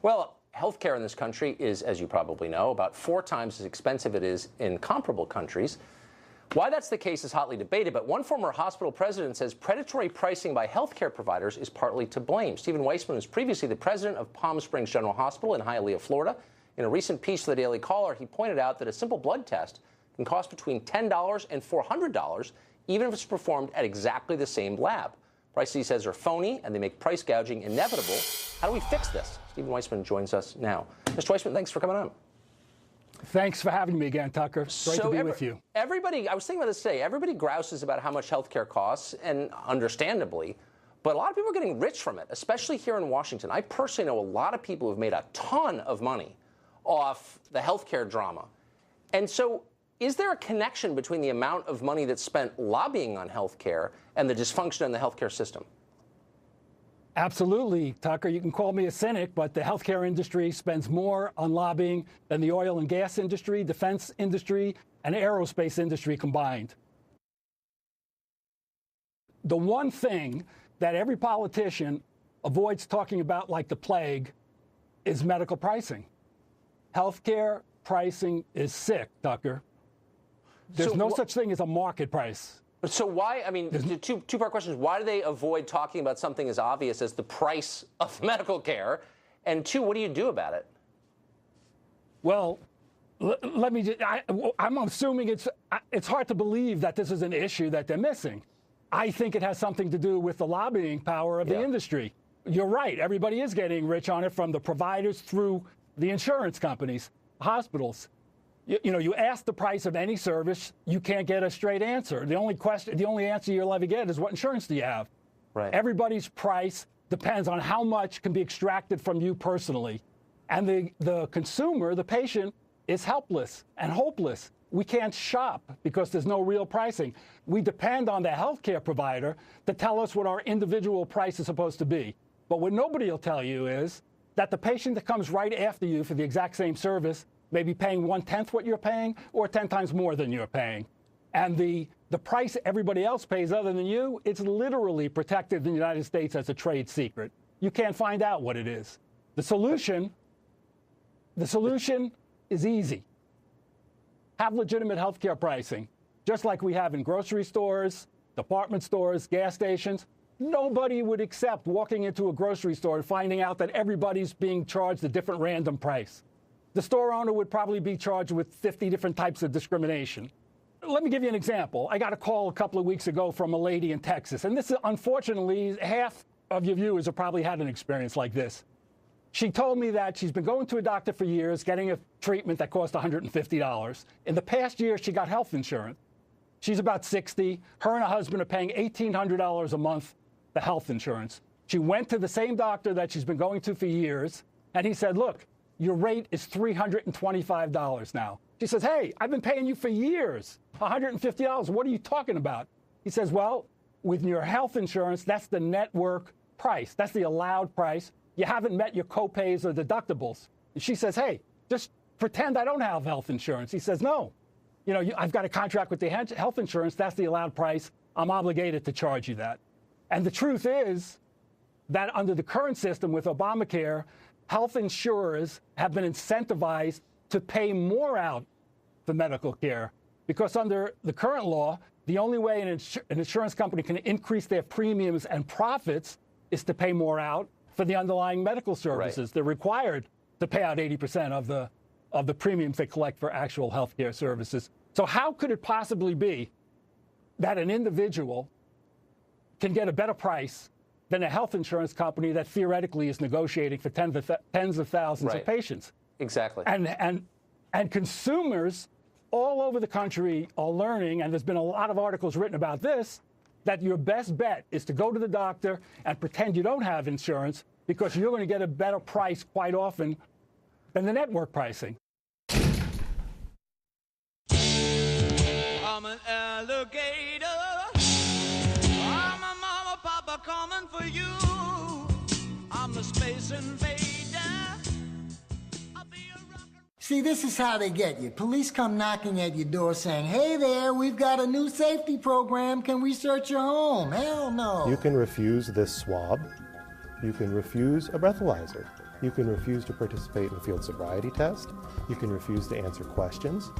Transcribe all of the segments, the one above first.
Well, healthcare in this country is, as you probably know, about 4 times as expensive it is in comparable countries. Why that's the case is hotly debated, but one former hospital president says predatory pricing by healthcare providers is partly to blame. Stephen Weissman was previously the president of Palm Springs General Hospital in Hialeah, Florida. In a recent piece for the Daily Caller, he pointed out that a simple blood test can cost between $10 and $400, even if it's performed at exactly the same lab. Prices, he says, are phony, and they make price gouging inevitable. How do we fix this? Stephen Weissman joins us now. Mr. Weissman, thanks for coming on. Thanks for having me again, Tucker. Great to be with you. Everybody, I was thinking about this today, everybody grouses about how much health care costs, and understandably, but a lot of people are getting rich from it, especially here in Washington. I personally know a lot of people who have made a ton of money off the health care drama. And so is there a connection between the amount of money that's spent lobbying on health care and the dysfunction in the health care system? Absolutely, Tucker. You can call me a cynic, but the healthcare industry spends more on lobbying than the oil and gas industry, defense industry, and aerospace industry combined. The one thing that every politician avoids talking about like the plague is medical pricing. Healthcare pricing is sick, Tucker. There's no such thing as a market price. So why, I mean, the two-part question is, why do they avoid talking about something as obvious as the price of medical care? And 2, what do you do about it? Well, let me just, I'm assuming it's hard to believe that this is an issue that they're missing. I think it has something to do with the lobbying power of the industry. You're right. Everybody is getting rich on it, from the providers through the insurance companies, hospitals. You know, you ask the price of any service, you can't get a straight answer. The only answer you'll ever get is, what insurance do you have? Right. Everybody's price depends on how much can be extracted from you personally. And the consumer, the patient, is helpless and hopeless. We can't shop because there's no real pricing. We depend on the healthcare provider to tell us what our individual price is supposed to be. But what nobody will tell you is that the patient that comes right after you for the exact same service may be paying 1/10 what you're paying, or 10 times more than you're paying. And the price everybody else pays other than you, it's literally protected in the United States as a trade secret. You can't find out what it is. The solution is easy. Have legitimate health care pricing, just like we have in grocery stores, department stores, gas stations. Nobody would accept walking into a grocery store and finding out that everybody's being charged a different random price. The store owner would probably be charged with 50 different types of discrimination. Let me give you an example. I got a call a couple of weeks ago from a lady in Texas, and this is, unfortunately, half of your viewers have probably had an experience like this. She told me that she's been going to a doctor for years, getting a treatment that cost $150. In the past year, she got health insurance. She's about 60. Her and her husband are paying $1,800 a month for health insurance. She went to the same doctor that she's been going to for years, and he said, look, your rate is $325 now. She says, hey, I've been paying you for years, $150. What are you talking about? He says, well, with your health insurance, that's the network price. That's the allowed price. You haven't met your copays or deductibles. And she says, hey, just pretend I don't have health insurance. He says, no. You know, I've got a contract with the health insurance. That's the allowed price. I'm obligated to charge you that. And the truth is that under the current system with Obamacare, health insurers have been incentivized to pay more out for medical care, because under the current law, the only way an insurance company can increase their premiums and profits is to pay more out for the underlying medical services. Right. They're required to pay out 80% of the premiums they collect for actual health care services. So how could it possibly be that an individual can get a better price than a health insurance company that theoretically is negotiating for tens of thousands of patients? Exactly. And consumers all over the country are learning, and there's been a lot of articles written about this, that your best bet is to go to the doctor and pretend you don't have insurance, because you're going to get a better price quite often than the network pricing. I'm an alligator. I'm a mama, papa coming for you. I'm a space invader. See, this is how they get you. Police come knocking at your door saying, hey there, we've got a new safety program. Can we search your home? Hell no. You can refuse this swab, You can refuse a breathalyzer. You can refuse to participate in a field sobriety test. You can refuse to answer questions.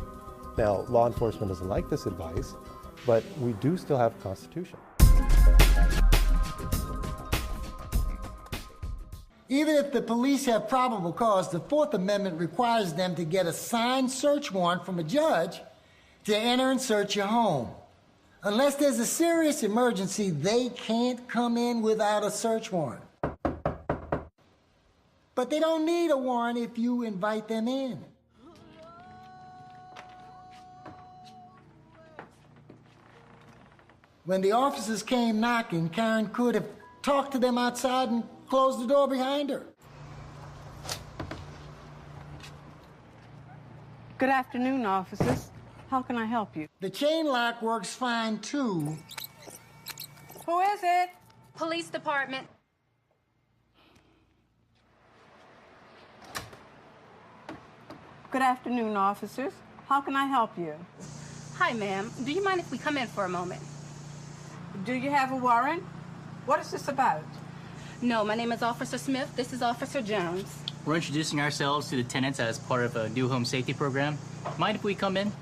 Now, law enforcement doesn't like this advice, but we do still have a Constitution. Even if the police have probable cause, the Fourth Amendment requires them to get a signed search warrant from a judge to enter and search your home. Unless there's a serious emergency, they can't come in without a search warrant. But they don't need a warrant if you invite them in. When the officers came knocking, Karen could have talked to them outside and closed the door behind her. Good afternoon, officers. How can I help you? The chain lock works fine, too. Who is it? Police department. Good afternoon, officers. How can I help you? Hi, ma'am. Do you mind if we come in for a moment? Do you have a warrant? What is this about? No, my name is Officer Smith. This is Officer Jones. We're introducing ourselves to the tenants as part of a new home safety program. Mind if we come in?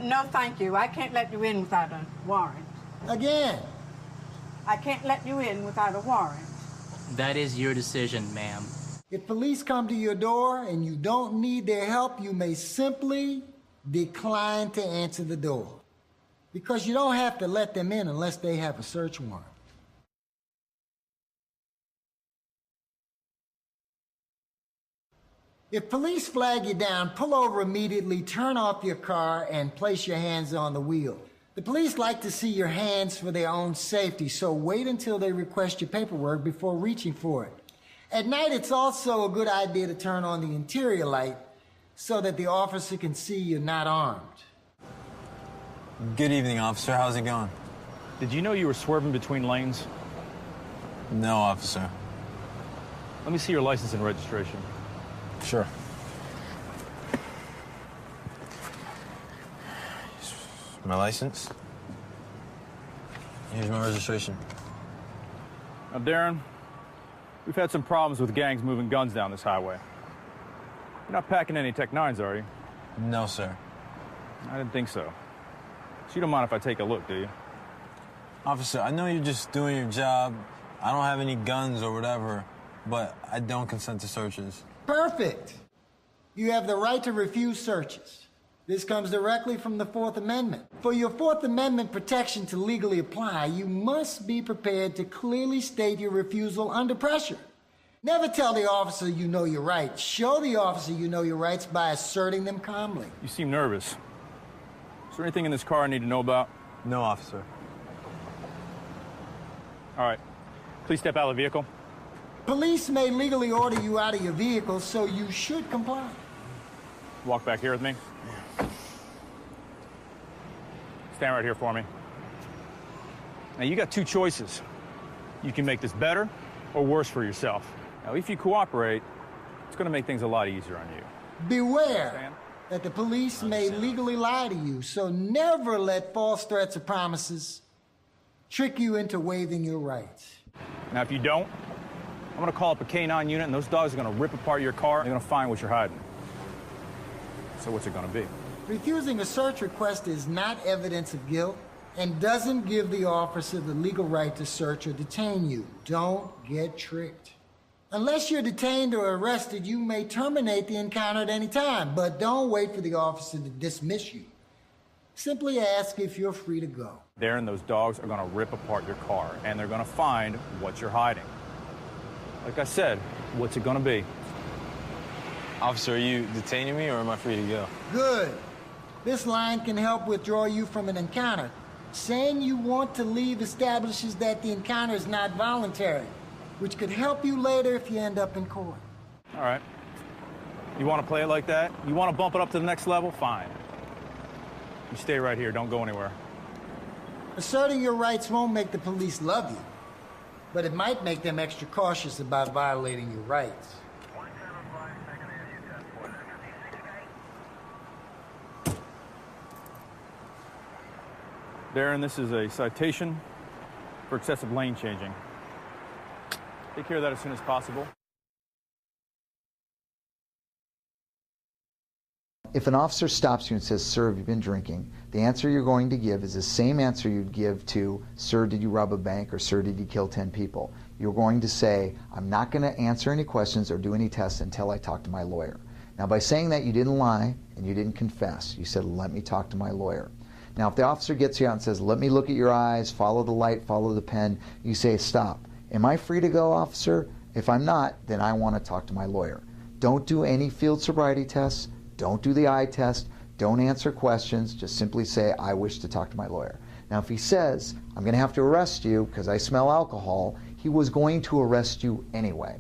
No, thank you. I can't let you in without a warrant. Again. I can't let you in without a warrant. That is your decision, ma'am. If police come to your door and you don't need their help, you may simply decline to answer the door. Because you don't have to let them in unless they have a search warrant. If police flag you down, pull over immediately, turn off your car, and place your hands on the wheel. The police like to see your hands for their own safety, so wait until they request your paperwork before reaching for it. At night, it's also a good idea to turn on the interior light so that the officer can see you're not armed. Good evening, officer. How's it going? Did you know you were swerving between lanes? No, officer. Let me see your license and registration. Sure. My license. Here's my registration. Now, Darren, we've had some problems with gangs moving guns down this highway. You're not packing any Tech 9s, are you? No, sir. I didn't think so. So you don't mind if I take a look, do you? Officer, I know you're just doing your job. I don't have any guns or whatever, but I don't consent to searches. Perfect. You have the right to refuse searches. This comes directly from the Fourth Amendment. For your Fourth Amendment protection to legally apply, you must be prepared to clearly state your refusal under pressure. Never tell the officer you know your rights. Show the officer you know your rights by asserting them calmly. You seem nervous. Is there anything in this car I need to know about? No, officer. All right. Please step out of the vehicle. Police may legally order you out of your vehicle, so you should comply. Walk back here with me. Stand right here for me. Now, you got two choices. You can make this better or worse for yourself. Now, if you cooperate, it's going to make things a lot easier on you. Beware that the police may legally lie to you, so never let false threats or promises trick you into waiving your rights. Now, if you don't, I'm going to call up a K9 unit, and those dogs are going to rip apart your car. They're going to find what you're hiding. So what's it going to be? Refusing a search request is not evidence of guilt and doesn't give the officer the legal right to search or detain you. Don't get tricked. Unless you're detained or arrested, you may terminate the encounter at any time, but don't wait for the officer to dismiss you. Simply ask if you're free to go. Darren, those dogs are going to rip apart your car, and they're going to find what you're hiding. Like I said, what's it going to be? Officer, are you detaining me or am I free to go? Good. This line can help withdraw you from an encounter. Saying you want to leave establishes that the encounter is not voluntary, which could help you later if you end up in court. All right. You want to play it like that? You want to bump it up to the next level? Fine. You stay right here. Don't go anywhere. Asserting your rights won't make the police love you, but it might make them extra cautious about violating your rights. Darren, this is a citation for excessive lane changing. Take care of that as soon as possible. If an officer stops you and says, "Sir, have you been drinking?" the answer you're going to give is the same answer you'd give to, "Sir, did you rob a bank?" or "Sir, did you kill 10 people?" You're going to say, "I'm not going to answer any questions or do any tests until I talk to my lawyer." Now, by saying that, you didn't lie and you didn't confess. You said, "Let me talk to my lawyer." Now, if the officer gets you out and says, "Let me look at your eyes, follow the light, follow the pen," you say, "Stop. Am I free to go, officer? If I'm not, then I want to talk to my lawyer." Don't do any field sobriety tests. Don't do the eye test. Don't answer questions. Just simply say, "I wish to talk to my lawyer." Now, if he says, "I'm going to have to arrest you because I smell alcohol," he was going to arrest you anyway.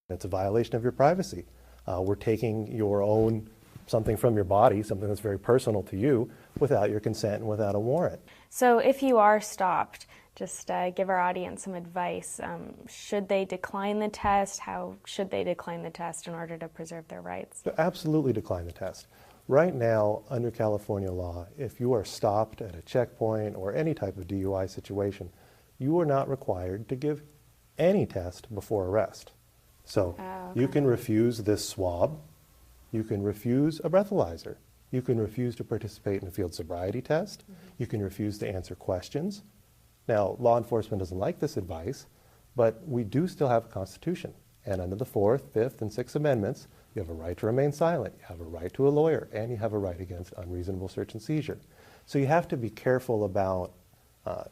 It's a violation of your privacy. We're taking your own something from your body, something that's very personal to you, without your consent and without a warrant. So if you are stopped, just give our audience some advice. Should they decline the test? How should they decline the test in order to preserve their rights? Absolutely decline the test. Right now, under California law, if you are stopped at a checkpoint or any type of DUI situation, you are not required to give any test before arrest. So you can refuse this swab, you can refuse a breathalyzer, you can refuse to participate in a field sobriety test, you can refuse to answer questions. Now, law enforcement doesn't like this advice, but we do still have a Constitution. And under the 4th, 5th, and 6th Amendments, you have a right to remain silent, you have a right to a lawyer, and you have a right against unreasonable search and seizure. So you have to be careful about,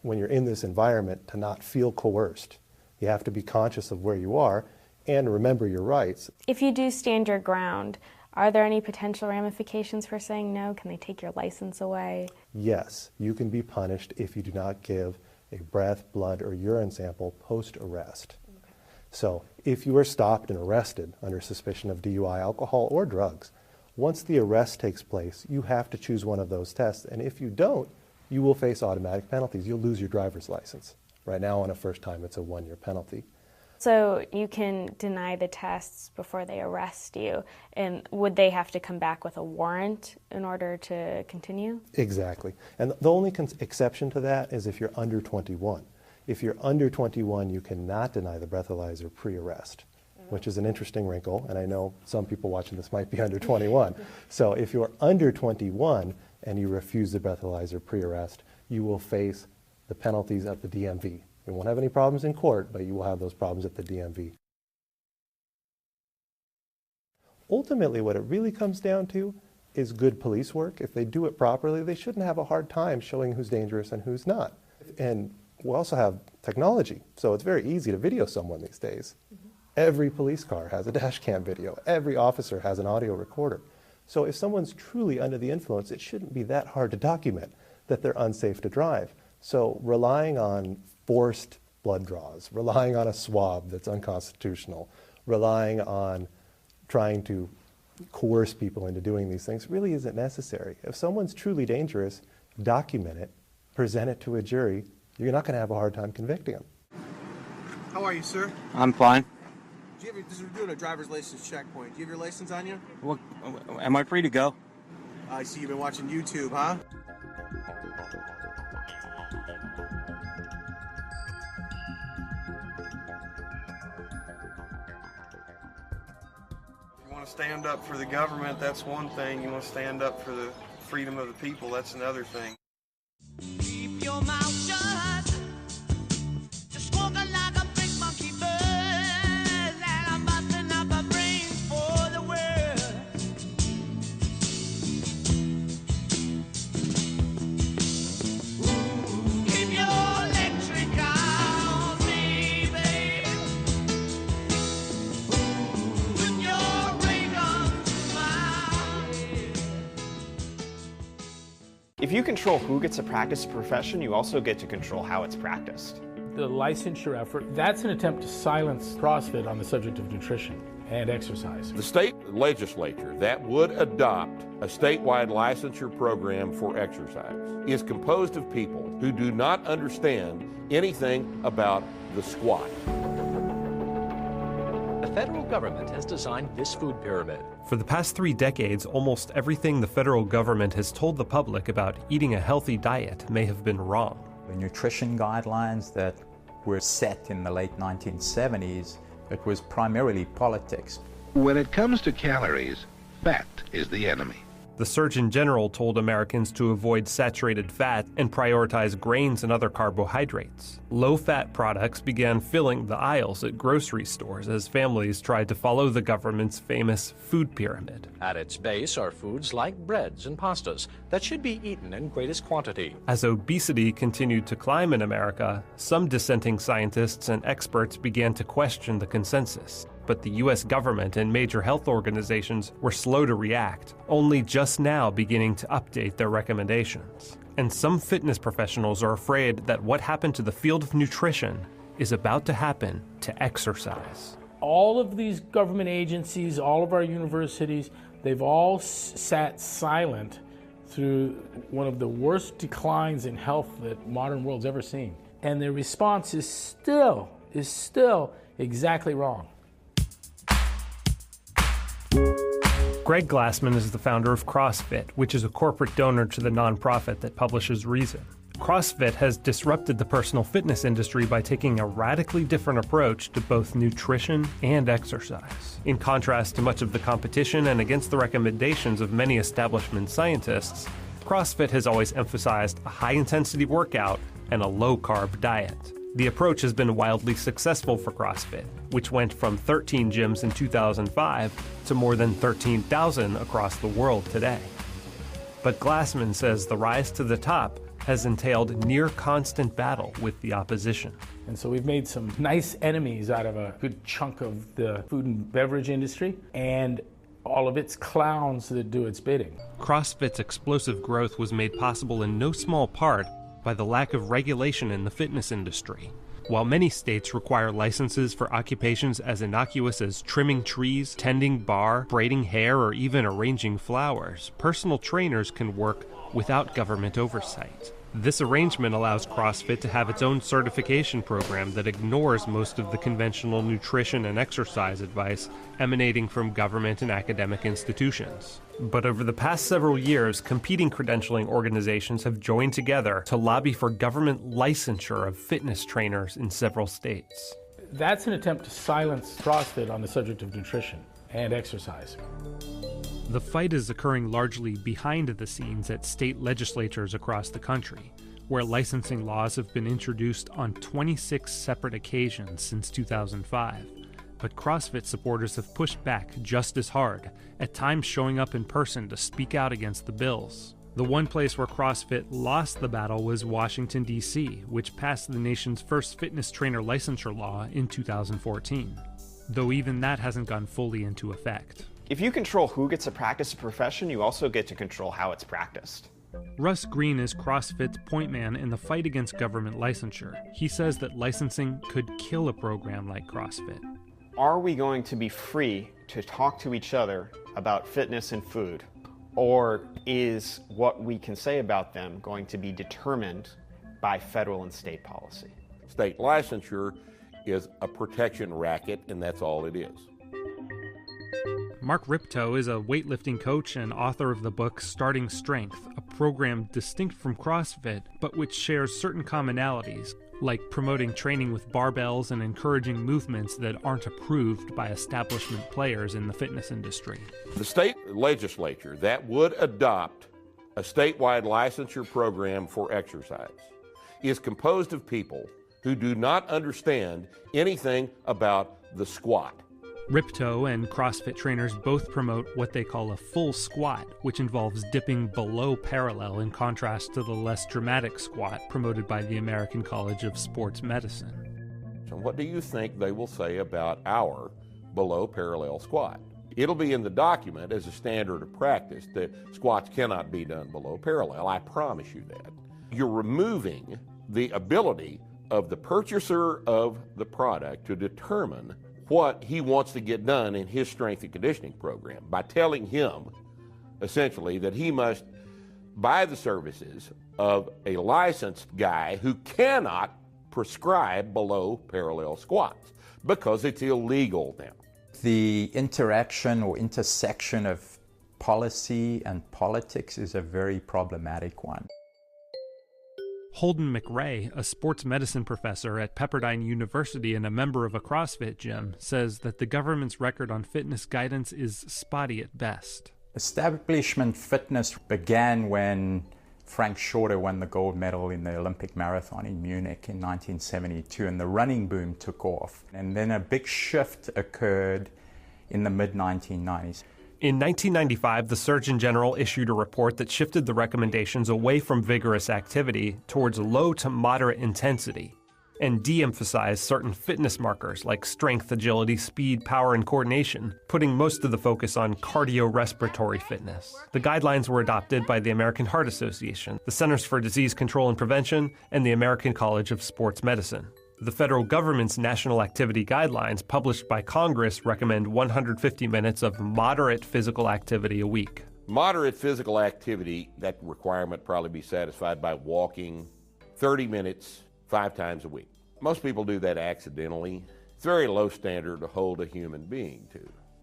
when you're in this environment, to not feel coerced. You have to be conscious of where you are and remember your rights. If you do stand your ground, are there any potential ramifications for saying no? Can they take your license away? Yes, you can be punished if you do not give a breath, blood, or urine sample post-arrest. Okay. So if you are stopped and arrested under suspicion of DUI, alcohol, or drugs, once the arrest takes place, you have to choose one of those tests. And if you don't, you will face automatic penalties. You'll lose your driver's license. Right now, on a first time, it's a 1-year penalty. So you can deny the tests before they arrest you, and would they have to come back with a warrant in order to continue? Exactly. And the only exception to that is if you're under 21. If you're under 21, you cannot deny the breathalyzer pre-arrest, which is an interesting wrinkle, and I know some people watching this might be under 21. So if you're under 21 and you refuse the breathalyzer pre-arrest, you will face the penalties at the DMV. You won't have any problems in court, but you will have those problems at the DMV. Ultimately, what it really comes down to is good police work. If they do it properly, they shouldn't have a hard time showing who's dangerous and who's not. And we also have technology, so it's very easy to video someone these days. Every police car has a dash cam video. Every officer has an audio recorder. So if someone's truly under the influence, it shouldn't be that hard to document that they're unsafe to drive. So relying on forced blood draws, relying on a swab that's unconstitutional, relying on trying to coerce people into doing these things really isn't necessary. If someone's truly dangerous, document it, present it to a jury. You're not going to have a hard time convicting them. How are you, sir? I'm fine. We're doing a driver's license checkpoint. Do you have your license on you? What, am I free to go? I see you've been watching YouTube, huh? You want to stand up for the government, that's one thing. You want to stand up for the freedom of the people, that's another thing. Keep your mouth shut. Just walking like a big monkey bird. And I'm busting up a brain for the world. Keep your electric on, baby. Put your ray gun to my head. If you control who gets to practice a profession, you also get to control how it's practiced. The licensure effort, that's an attempt to silence CrossFit on the subject of nutrition and exercise. The state legislature that would adopt a statewide licensure program for exercise is composed of people who do not understand anything about the squat. The federal government has designed this food pyramid. For the past 3 decades, almost everything the federal government has told the public about eating a healthy diet may have been wrong. The nutrition guidelines that were set in the late 1970s, it was primarily politics. When it comes to calories, fat is the enemy. The Surgeon General told Americans to avoid saturated fat and prioritize grains and other carbohydrates. Low-fat products began filling the aisles at grocery stores as families tried to follow the government's famous food pyramid. At its base are foods like breads and pastas that should be eaten in greatest quantity. As obesity continued to climb in America, some dissenting scientists and experts began to question the consensus. But the U.S. government and major health organizations were slow to react, only just now beginning to update their recommendations. And some fitness professionals are afraid that what happened to the field of nutrition is about to happen to exercise. All of these government agencies, all of our universities, they've all sat silent through one of the worst declines in health that modern world's ever seen. And their response is still exactly wrong. Greg Glassman is the founder of CrossFit, which is a corporate donor to the nonprofit that publishes Reason. CrossFit has disrupted the personal fitness industry by taking a radically different approach to both nutrition and exercise. In contrast to much of the competition and against the recommendations of many establishment scientists, CrossFit has always emphasized a high-intensity workout and a low-carb diet. The approach has been wildly successful for CrossFit, which went from 13 gyms in 2005 to more than 13,000 across the world today. But Glassman says the rise to the top has entailed near constant battle with the opposition. And so we've made some nice enemies out of a good chunk of the food and beverage industry and all of its clowns that do its bidding. CrossFit's explosive growth was made possible in no small part by the lack of regulation in the fitness industry. While many states require licenses for occupations as innocuous as trimming trees, tending bar, braiding hair, or even arranging flowers, personal trainers can work without government oversight. This arrangement allows CrossFit to have its own certification program that ignores most of the conventional nutrition and exercise advice emanating from government and academic institutions. But over the past several years, competing credentialing organizations have joined together to lobby for government licensure of fitness trainers in several states. That's an attempt to silence CrossFit on the subject of nutrition and exercise. The fight is occurring largely behind the scenes at state legislatures across the country, where licensing laws have been introduced on 26 separate occasions since 2005. But CrossFit supporters have pushed back just as hard, at times showing up in person to speak out against the bills. The one place where CrossFit lost the battle was Washington, D.C., which passed the nation's first fitness trainer licensure law in 2014, though even that hasn't gone fully into effect. If you control who gets to practice a profession, you also get to control how it's practiced. Russ Green is CrossFit's point man in the fight against government licensure. He says that licensing could kill a program like CrossFit. Are we going to be free to talk to each other about fitness and food? Or is what we can say about them going to be determined by federal and state policy? State licensure is a protection racket, and that's all it is. Mark Riptoe is a weightlifting coach and author of the book Starting Strength, a program distinct from CrossFit, but which shares certain commonalities, like promoting training with barbells and encouraging movements that aren't approved by establishment players in the fitness industry. The state legislature that would adopt a statewide licensure program for exercise is composed of people who do not understand anything about the squat. Riptoe and CrossFit trainers both promote what they call a full squat, which involves dipping below parallel in contrast to the less dramatic squat promoted by the American College of Sports Medicine. So what do you think they will say about our below parallel squat? It'll be in the document as a standard of practice that squats cannot be done below parallel. I promise you that. You're removing the ability of the purchaser of the product to determine what he wants to get done in his strength and conditioning program by telling him essentially that he must buy the services of a licensed guy who cannot prescribe below parallel squats because it's illegal now. The interaction or intersection of policy and politics is a very problematic one. Holden McRae, a sports medicine professor at Pepperdine University and a member of a CrossFit gym, says that the government's record on fitness guidance is spotty at best. Establishment fitness began when Frank Shorter won the gold medal in the Olympic marathon in Munich in 1972, and the running boom took off. And then a big shift occurred in the mid-1990s. In 1995, the Surgeon General issued a report that shifted the recommendations away from vigorous activity towards low to moderate intensity and de-emphasized certain fitness markers like strength, agility, speed, power, and coordination, putting most of the focus on cardiorespiratory fitness. The guidelines were adopted by the American Heart Association, the Centers for Disease Control and Prevention, and the American College of Sports Medicine. The federal government's national activity guidelines, published by Congress, recommend 150 minutes of moderate physical activity a week. Moderate physical activity, that requirement probably be satisfied by walking 30 minutes 5 times a week. Most people do that accidentally. It's a very low standard to hold a human being to.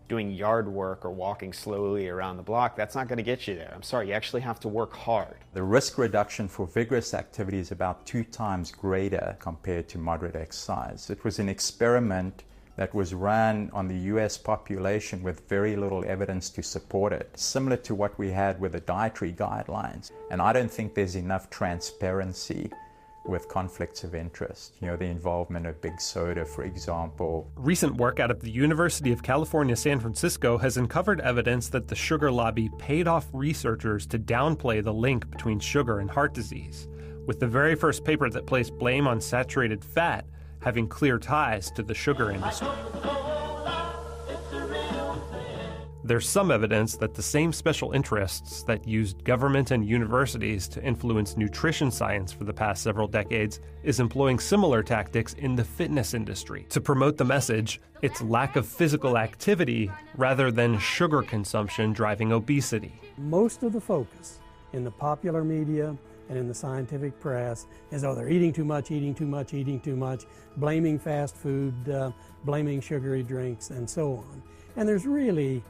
Doing yard work or walking slowly around the block, that's not going to get you there. I'm sorry, you actually have to work hard. The risk reduction for vigorous activity is about 2 times greater compared to moderate exercise. It was an experiment that was run on the US population with very little evidence to support it, similar to what we had with the dietary guidelines. And I don't think there's enough transparency with conflicts of interest. You know, the involvement of big soda, for example. Recent work out of the University of California, San Francisco has uncovered evidence that the sugar lobby paid off researchers to downplay the link between sugar and heart disease, with the very first paper that placed blame on saturated fat having clear ties to the sugar industry. There's some evidence that the same special interests that used government and universities to influence nutrition science for the past several decades is employing similar tactics in the fitness industry to promote the message it's lack of physical activity rather than sugar consumption driving obesity. Most of the focus in the popular media and in the scientific press is, oh, they're eating too much, blaming fast food, blaming sugary drinks, and so on. And there's really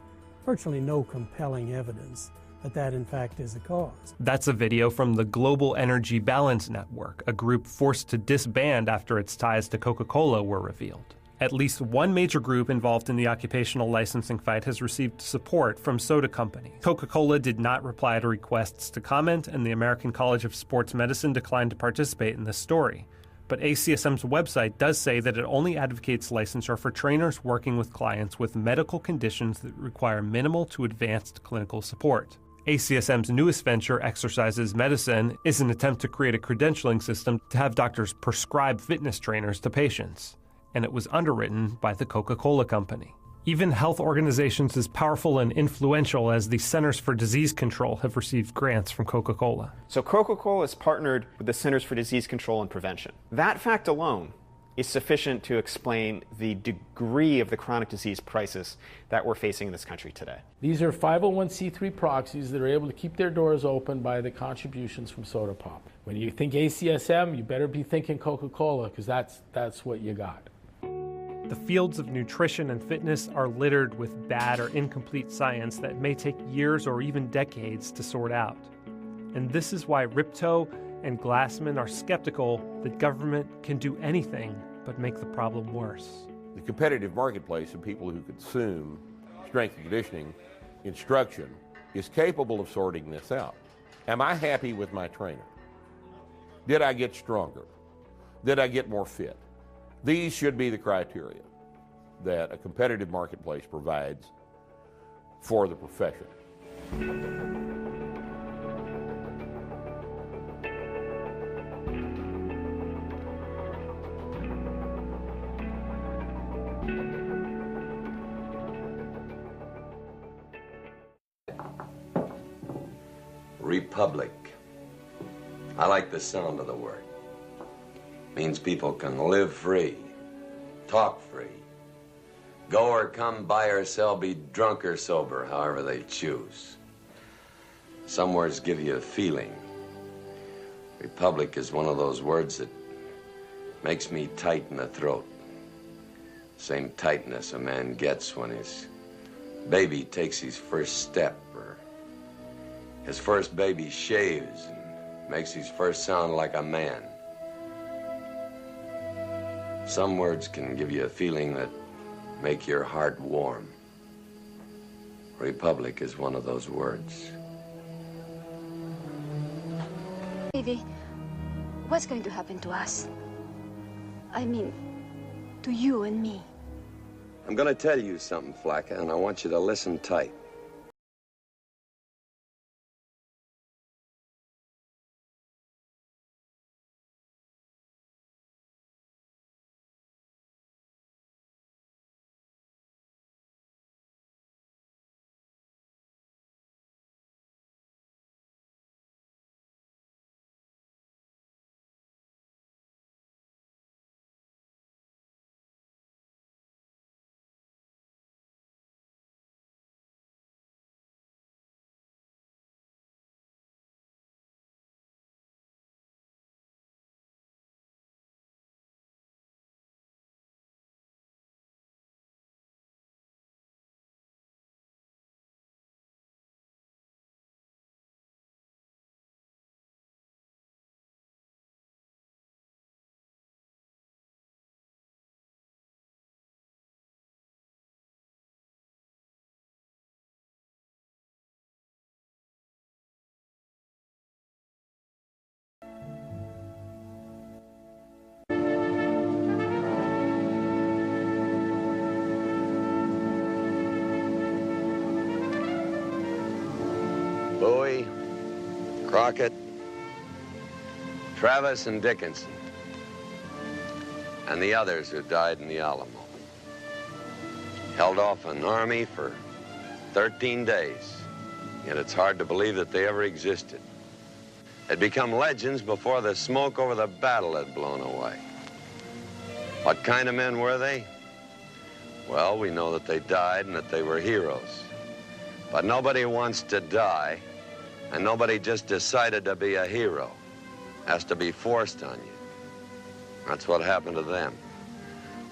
virtually no compelling evidence that that in fact is the cause. That's a video from the Global Energy Balance Network, a group forced to disband after its ties to Coca-Cola were revealed. At least one major group involved in the occupational licensing fight has received support from soda companies. Coca-Cola did not reply to requests to comment, and the American College of Sports Medicine declined to participate in this story. But ACSM's website does say that it only advocates licensure for trainers working with clients with medical conditions that require minimal to advanced clinical support. ACSM's newest venture, Exercises Medicine, is an attempt to create a credentialing system to have doctors prescribe fitness trainers to patients, and it was underwritten by the Coca-Cola Company. Even health organizations as powerful and influential as the Centers for Disease Control have received grants from Coca-Cola. So Coca-Cola has partnered with the Centers for Disease Control and Prevention. That fact alone is sufficient to explain the degree of the chronic disease crisis that we're facing in this country today. These are 501c3 proxies that are able to keep their doors open by the contributions from soda pop. When you think ACSM, you better be thinking Coca-Cola, because that's what you got. The fields of nutrition and fitness are littered with bad or incomplete science that may take years or even decades to sort out. And this is why Ripto and Glassman are skeptical that government can do anything but make the problem worse. The competitive marketplace of people who consume strength and conditioning instruction is capable of sorting this out. Am I happy with my trainer? Did I get stronger? Did I get more fit? These should be the criteria that a competitive marketplace provides for the profession. Republic. I like the sound of the word. Means people can live free, talk free, go or come, buy or sell, be drunk or sober, however they choose. Some words give you a feeling. Republic is one of those words that makes me tight in the throat. Same tightness a man gets when his baby takes his first step, or his first baby shaves and makes his first sound like a man. Some words can give you a feeling that make your heart warm. Republic is one of those words. Davy, what's going to happen to us? I mean, to you and me. I'm going to tell you something, Flacca, and I want you to listen tight. Bowie, Crockett, Travis and Dickinson, and the others who died in the Alamo. Held off an army for 13 days, yet it's hard to believe that they ever existed. Had become legends before the smoke over the battle had blown away. What kind of men were they? Well, we know that they died and that they were heroes. But nobody wants to die, and nobody just decided to be a hero. Has to be forced on you. That's what happened to them.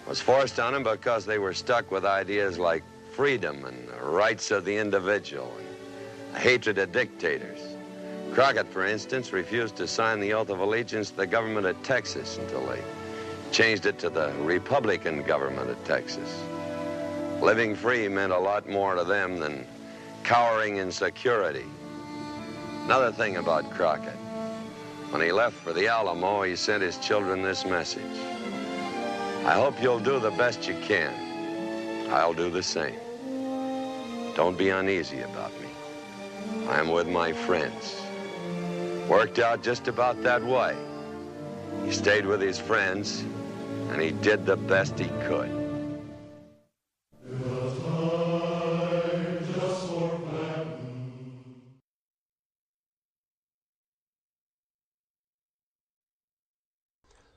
It was forced on them because they were stuck with ideas like freedom and the rights of the individual and a hatred of dictators. Crockett, for instance, refused to sign the oath of allegiance to the government of Texas until they changed it to the Republican government of Texas. Living free meant a lot more to them than cowering in security. Another thing about Crockett. When he left for the Alamo, he sent his children this message. I hope you'll do the best you can. I'll do the same. Don't be uneasy about me. I'm with my friends. Worked out just about that way. He stayed with his friends, and he did the best he could.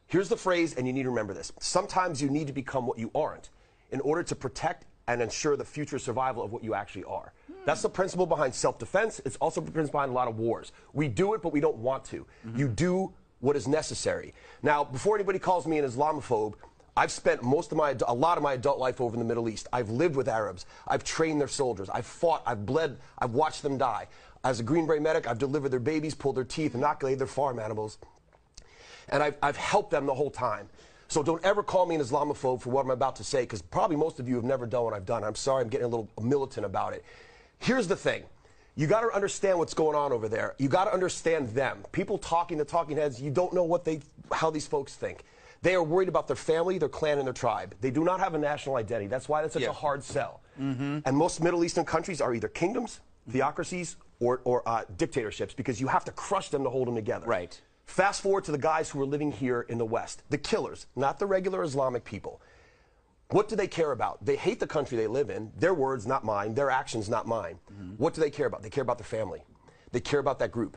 Here's the phrase, and you need to remember this. Sometimes you need to become what you aren't in order to protect and ensure the future survival of what you actually are. That's the principle behind self-defense. It's also the principle behind a lot of wars. We do it, but we don't want to. You do what is necessary. Now, before anybody calls me an Islamophobe, I've spent a lot of my adult life over in the Middle East. I've lived with Arabs. I've trained their soldiers. I've fought. I've bled. I've watched them die. As a Green Beret medic, I've delivered their babies, pulled their teeth, inoculated their farm animals. And I've helped them the whole time. So don't ever call me an Islamophobe for what I'm about to say, because probably most of you have never done what I've done. I'm sorry, I'm getting a little militant about it. Here's the thing. You got to understand what's going on over there. You got to understand them. People talking, the talking heads, you don't know how these folks think. They are worried about their family, their clan, and their tribe. They do not have a national identity. That's why that's such a hard sell. And most Middle Eastern countries are either kingdoms, theocracies, or dictatorships, because you have to crush them to hold them together. Right. Fast forward to the guys who are living here in the West, the killers, not the regular Islamic people. What do they care about? They hate the country they live in. Their words, not mine. Their actions, not mine. What do they care about? They care about their family. They care about that group.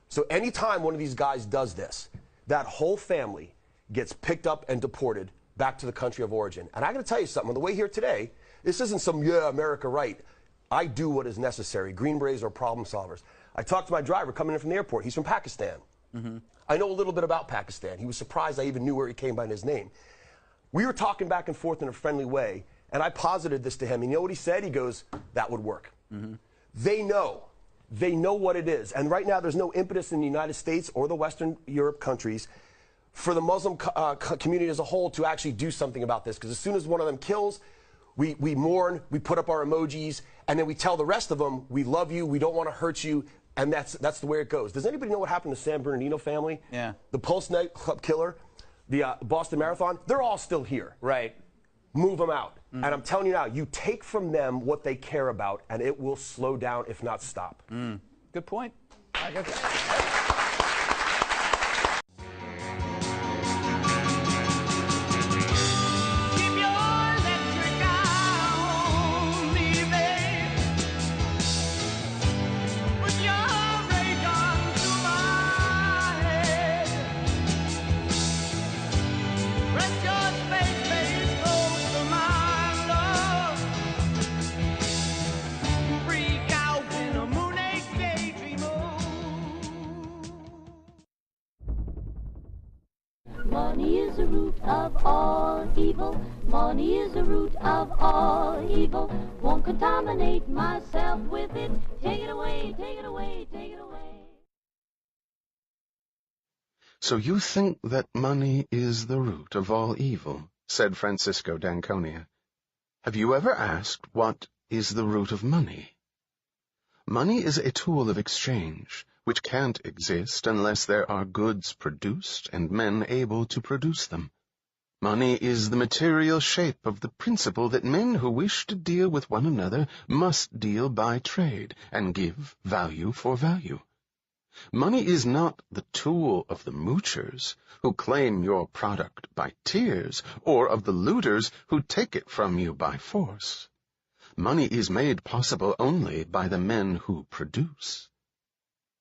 So anytime one of these guys does this, that whole family gets picked up and deported back to the country of origin. And I got to tell you something. On the way here today, this isn't some, America right. I do what is necessary. Green Berets are problem solvers. I talked to my driver coming in from the airport. He's from Pakistan. I know a little bit about Pakistan. He was surprised I even knew where he came by in his name. We were talking back and forth in a friendly way, and I posited this to him. And you know what he said? He goes, that would work. They know They know what it is. And right now, there's no impetus in the United States or the Western Europe countries for the Muslim community as a whole to actually do something about this. Because as soon as one of them kills, we mourn, we put up our emojis, and then we tell the rest of them, we love you, we don't want to hurt you, and that's the way it goes. Does anybody know what happened to San Bernardino family? Yeah. The Pulse nightclub killer, the Boston Marathon, they're all still here. Right. Move them out. And I'm telling you now, you take from them what they care about, and it will slow down, if not stop. Good point. I got that. Keep your electric on me, babe. Put your ray gun to my head. Press your space base close to my love. Freak out in a moonage daydream. Money is the root of all evil. Money is the root of all evil. Won't contaminate myself with it. Take it away, take it away, take it away. So you think that money is the root of all evil, said Francisco d'Anconia. Have you ever asked what is the root of money? Money is a tool of exchange, which can't exist unless there are goods produced and men able to produce them. Money is the material shape of the principle that men who wish to deal with one another must deal by trade and give value for value. Money is not the tool of the moochers who claim your product by tears, or of the looters who take it from you by force. Money is made possible only by the men who produce.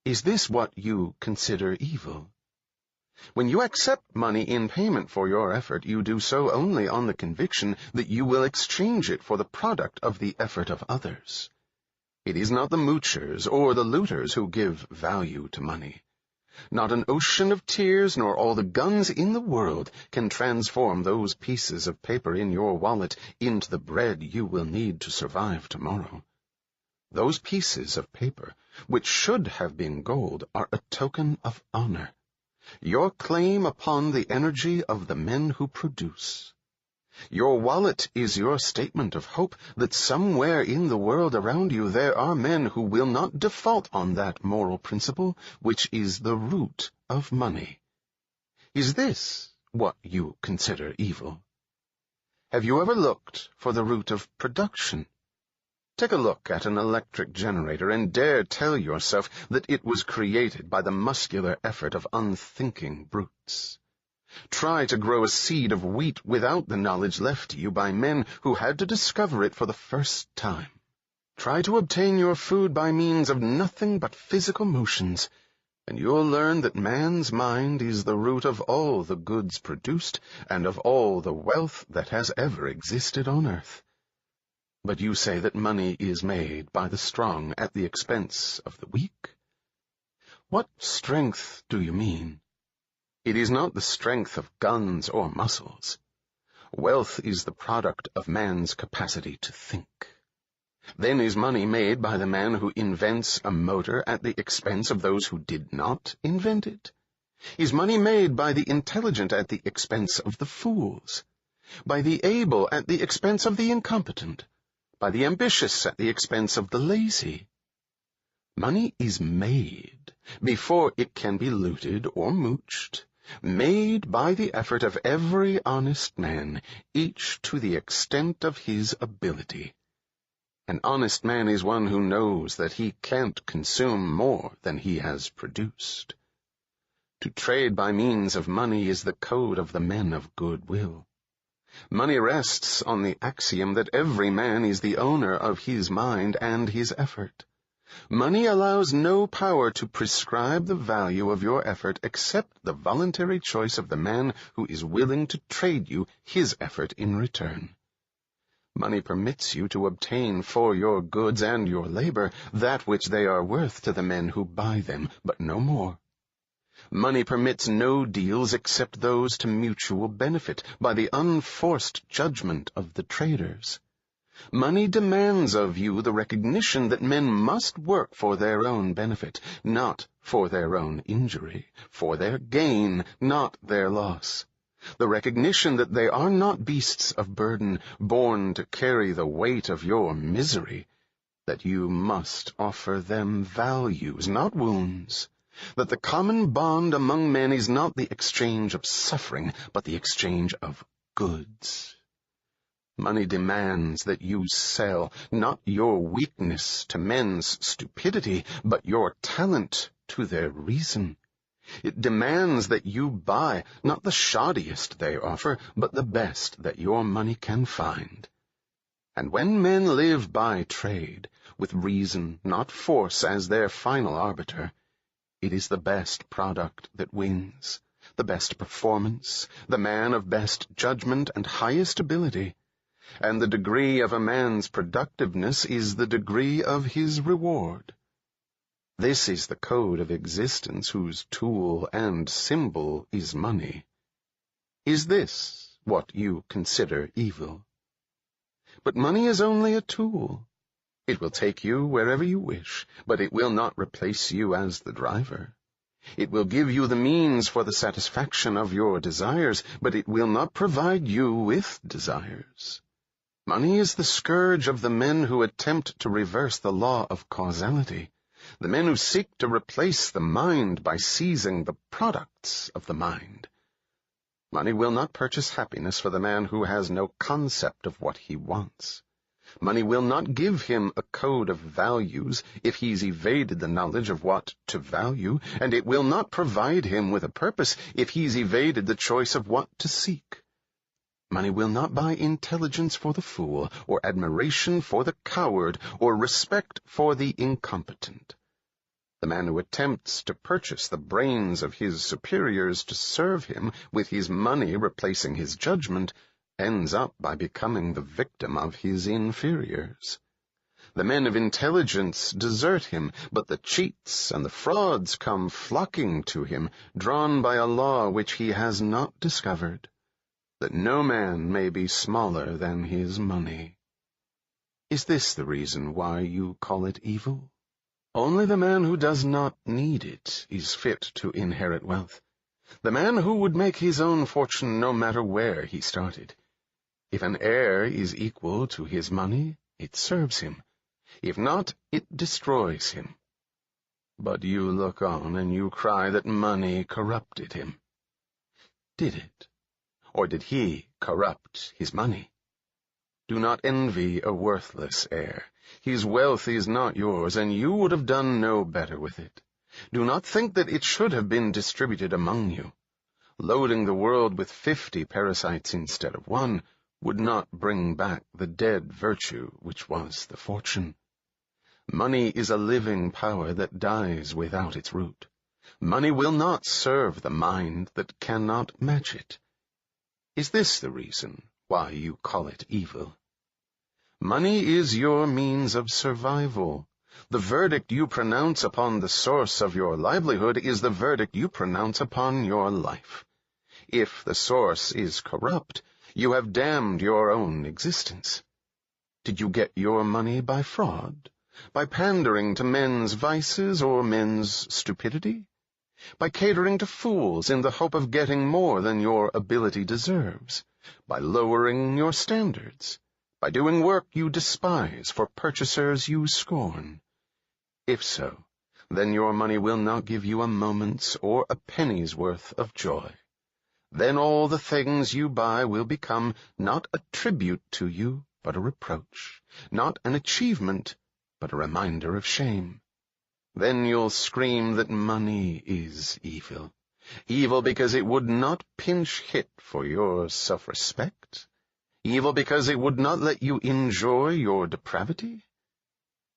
Is this what you consider evil? When you accept money in payment for your effort, you do so only on the conviction that you will exchange it for the product of the effort of others. It is not the moochers or the looters who give value to money. Not an ocean of tears nor all the guns in the world can transform those pieces of paper in your wallet into the bread you will need to survive tomorrow. Those pieces of paper, which should have been gold, are a token of honor, your claim upon the energy of the men who produce. Your wallet is your statement of hope that somewhere in the world around you there are men who will not default on that moral principle which is the root of money. Is this what you consider evil? Have you ever looked for the root of production? Take a look at an electric generator and dare tell yourself that it was created by the muscular effort of unthinking brutes. Try to grow a seed of wheat without the knowledge left to you by men who had to discover it for the first time. Try to obtain your food by means of nothing but physical motions, and you'll learn that man's mind is the root of all the goods produced and of all the wealth that has ever existed on earth. But you say that money is made by the strong at the expense of the weak? What strength do you mean? It is not the strength of guns or muscles. Wealth is the product of man's capacity to think. Then is money made by the man who invents a motor at the expense of those who did not invent it? Is money made by the intelligent at the expense of the fools? By the able at the expense of the incompetent? By the ambitious at the expense of the lazy? Money is made before it can be looted or mooched, made by the effort of every honest man, each to the extent of his ability. An honest man is one who knows that he can't consume more than he has produced. To trade by means of money is the code of the men of good will. Money rests on the axiom that every man is the owner of his mind and his effort. Money allows no power to prescribe the value of your effort except the voluntary choice of the man who is willing to trade you his effort in return. Money permits you to obtain for your goods and your labor that which they are worth to the men who buy them, but no more. Money permits no deals except those to mutual benefit by the unforced judgment of the traders. Money demands of you the recognition that men must work for their own benefit, not for their own injury, for their gain, not their loss. The recognition that they are not beasts of burden, born to carry the weight of your misery, that you must offer them values, not wounds, that the common bond among men is not the exchange of suffering, but the exchange of goods. Money demands that you sell not your weakness to men's stupidity, but your talent to their reason. It demands that you buy not the shoddiest they offer, but the best that your money can find. And when men live by trade, with reason, not force, as their final arbiter, it is the best product that wins, the best performance, the man of best judgment and highest ability. And the degree of a man's productiveness is the degree of his reward. This is the code of existence whose tool and symbol is money. Is this what you consider evil? But money is only a tool. It will take you wherever you wish, but it will not replace you as the driver. It will give you the means for the satisfaction of your desires, but it will not provide you with desires. Money is the scourge of the men who attempt to reverse the law of causality, the men who seek to replace the mind by seizing the products of the mind. Money will not purchase happiness for the man who has no concept of what he wants. Money will not give him a code of values if he's evaded the knowledge of what to value, and it will not provide him with a purpose if he's evaded the choice of what to seek. Money will not buy intelligence for the fool, or admiration for the coward, or respect for the incompetent. The man who attempts to purchase the brains of his superiors to serve him, with his money replacing his judgment, ends up by becoming the victim of his inferiors. The men of intelligence desert him, but the cheats and the frauds come flocking to him, drawn by a law which he has not discovered, that no man may be smaller than his money. Is this the reason why you call it evil? Only the man who does not need it is fit to inherit wealth. The man who would make his own fortune no matter where he started. If an heir is equal to his money, it serves him. If not, it destroys him. But you look on and you cry that money corrupted him. Did it? Or did he corrupt his money? Do not envy a worthless heir. His wealth is not yours, and you would have done no better with it. Do not think that it should have been distributed among you. Loading the world with 50 parasites instead of 1 would not bring back the dead virtue which was the fortune. Money is a living power that dies without its root. Money will not serve the mind that cannot match it. Is this the reason why you call it evil? Money is your means of survival. The verdict you pronounce upon the source of your livelihood is the verdict you pronounce upon your life. If the source is corrupt, you have damned your own existence. Did you get your money by fraud? By pandering to men's vices or men's stupidity? By catering to fools in the hope of getting more than your ability deserves? By lowering your standards? By doing work you despise for purchasers you scorn? If so, then your money will not give you a moment's or a penny's worth of joy. Then all the things you buy will become not a tribute to you, but a reproach, not an achievement, but a reminder of shame. Then you'll scream that money is evil. Evil because it would not pinch hit for your self-respect? Evil because it would not let you enjoy your depravity?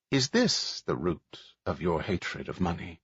Is this the root of your hatred of money?